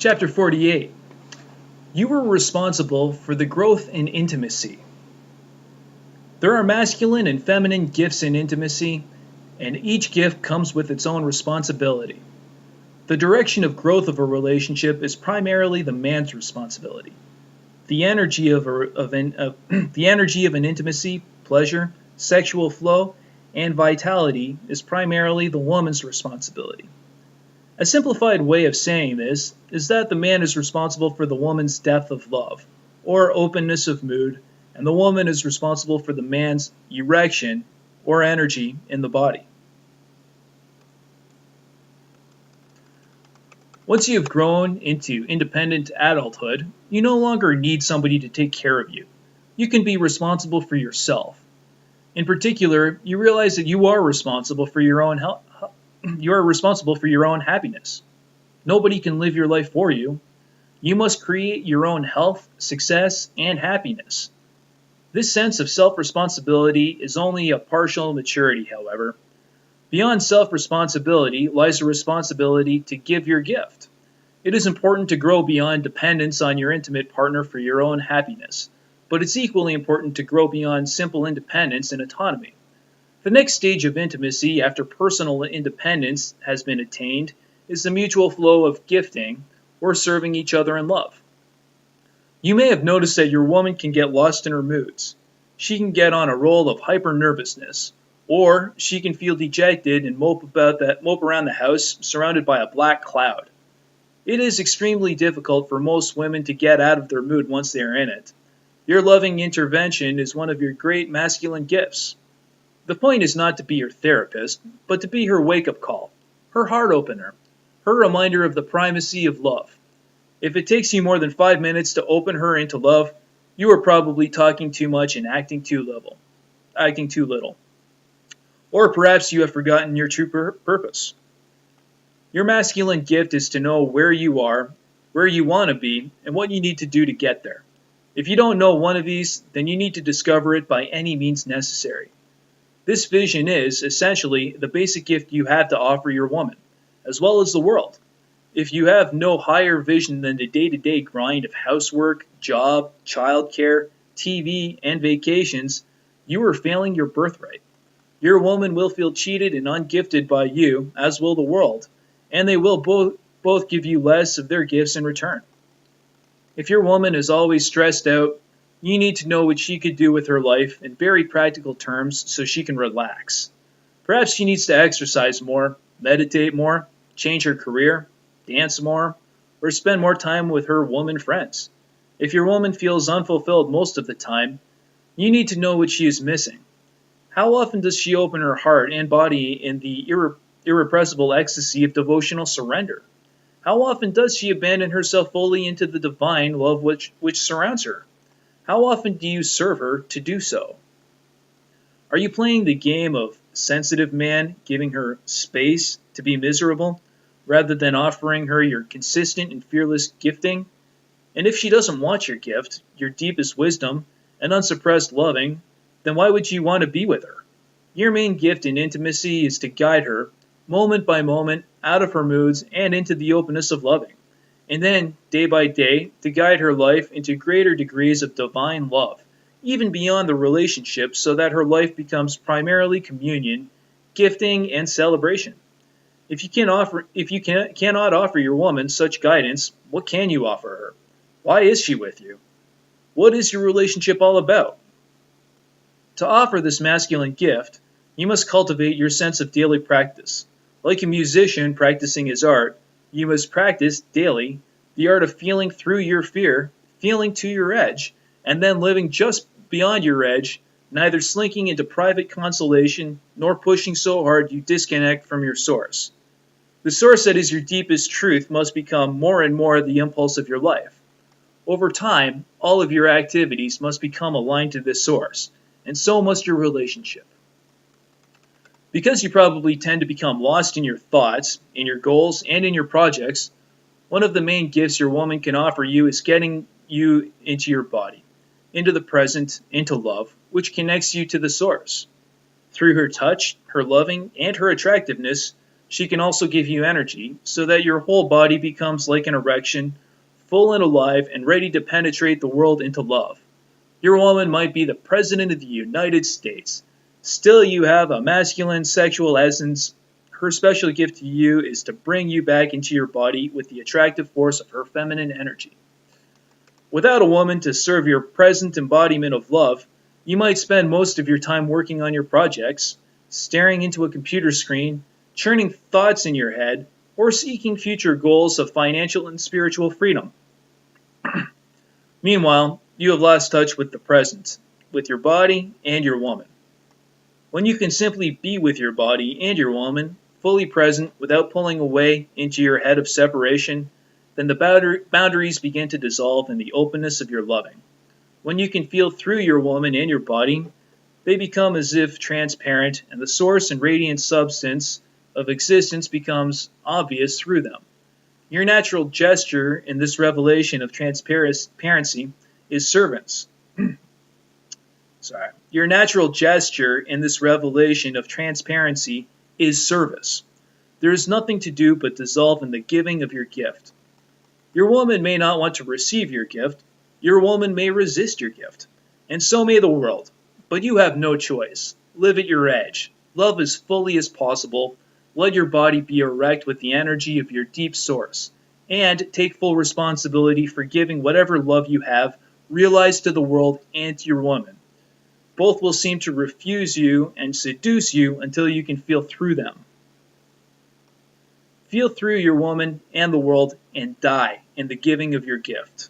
Chapter 48. You were responsible for the growth in intimacy. There are masculine and feminine gifts in intimacy, and each gift comes with its own responsibility. The direction of growth of a relationship is primarily the man's responsibility. The energy the energy of an intimacy, pleasure, sexual flow, and vitality is primarily the woman's responsibility. A simplified way of saying this is that the man is responsible for the woman's depth of love, or openness of mood, and the woman is responsible for the man's erection, or energy, in the body. Once you have grown into independent adulthood, you no longer need somebody to take care of you. You can be responsible for yourself. In particular, you realize that you are responsible for your own health. You are responsible for your own happiness. Nobody can live your life for you. You must create your own health, success, and happiness. This sense of self-responsibility is only a partial maturity, however. Beyond self-responsibility lies a responsibility to give your gift. It is important to grow beyond dependence on your intimate partner for your own happiness, but it's equally important to grow beyond simple independence and autonomy. The next stage of intimacy after personal independence has been attained is the mutual flow of gifting or serving each other in love. You may have noticed that your woman can get lost in her moods. She can get on a roll of hyper-nervousness, or she can feel dejected and mope around the house surrounded by a black cloud. It is extremely difficult for most women to get out of their mood once they are in it. Your loving intervention is one of your great masculine gifts. The point is not to be her therapist, but to be her wake-up call, her heart opener, her reminder of the primacy of love. If it takes you more than 5 minutes to open her into love, you are probably talking too much and acting too little. Or perhaps you have forgotten your true purpose. Your masculine gift is to know where you are, where you want to be, and what you need to do to get there. If you don't know one of these, then you need to discover it by any means necessary. This vision is, essentially, the basic gift you have to offer your woman, as well as the world. If you have no higher vision than the day-to-day grind of housework, job, childcare, TV, and vacations, you are failing your birthright. Your woman will feel cheated and ungifted by you, as will the world, and they will both give you less of their gifts in return. If your woman is always stressed out, you need to know what she could do with her life in very practical terms so she can relax. Perhaps she needs to exercise more, meditate more, change her career, dance more, or spend more time with her woman friends. If your woman feels unfulfilled most of the time, you need to know what she is missing. How often does she open her heart and body in the irrepressible ecstasy of devotional surrender? How often does she abandon herself fully into the divine love which surrounds her? How often do you serve her to do so? Are you playing the game of sensitive man, giving her space to be miserable, rather than offering her your consistent and fearless gifting? And if she doesn't want your gift, your deepest wisdom, and unsuppressed loving, then why would you want to be with her? Your main gift in intimacy is to guide her, moment by moment, out of her moods and into the openness of loving, and then, day by day, to guide her life into greater degrees of divine love, even beyond the relationship, so that her life becomes primarily communion, gifting, and celebration. If you cannot offer your woman such guidance, what can you offer her? Why is she with you? What is your relationship all about? To offer this masculine gift, you must cultivate your sense of daily practice. Like a musician practicing his art, you must practice daily the art of feeling through your fear, feeling to your edge, and then living just beyond your edge, neither slinking into private consolation nor pushing so hard you disconnect from your source. The source that is your deepest truth must become more and more the impulse of your life. Over time, all of your activities must become aligned to this source, and so must your relationship. Because you probably tend to become lost in your thoughts, in your goals, and in your projects, one of the main gifts your woman can offer you is getting you into your body, into the present, into love, which connects you to the source. Through her touch, her loving, and her attractiveness, She can also give you energy so that your whole body becomes like an erection, full and alive and ready to penetrate the world into love. Your woman might be the President of the United States. Still, you have a masculine sexual essence. Her special gift to you is to bring you back into your body with the attractive force of her feminine energy. Without a woman to serve your present embodiment of love, you might spend most of your time working on your projects, staring into a computer screen, churning thoughts in your head, or seeking future goals of financial and spiritual freedom. Meanwhile, you have lost touch with the present, with your body and your woman. When you can simply be with your body and your woman, fully present without pulling away into your head of separation, then the boundaries begin to dissolve in the openness of your loving. When you can feel through your woman and your body, they become as if transparent, and the source and radiant substance of existence becomes obvious through them. Your natural gesture in this revelation of transparency is servants. Your natural gesture in this revelation of transparency is service. There is nothing to do but dissolve in the giving of your gift. Your woman may not want to receive your gift. Your woman may resist your gift. And so may the world. But you have no choice. Live at your edge. Love as fully as possible. Let your body be erect with the energy of your deep source. And take full responsibility for giving whatever love you have realized to the world and to your woman. Both will seem to refuse you and seduce you until you can feel through them. Feel through your woman and the world and die in the giving of your gift.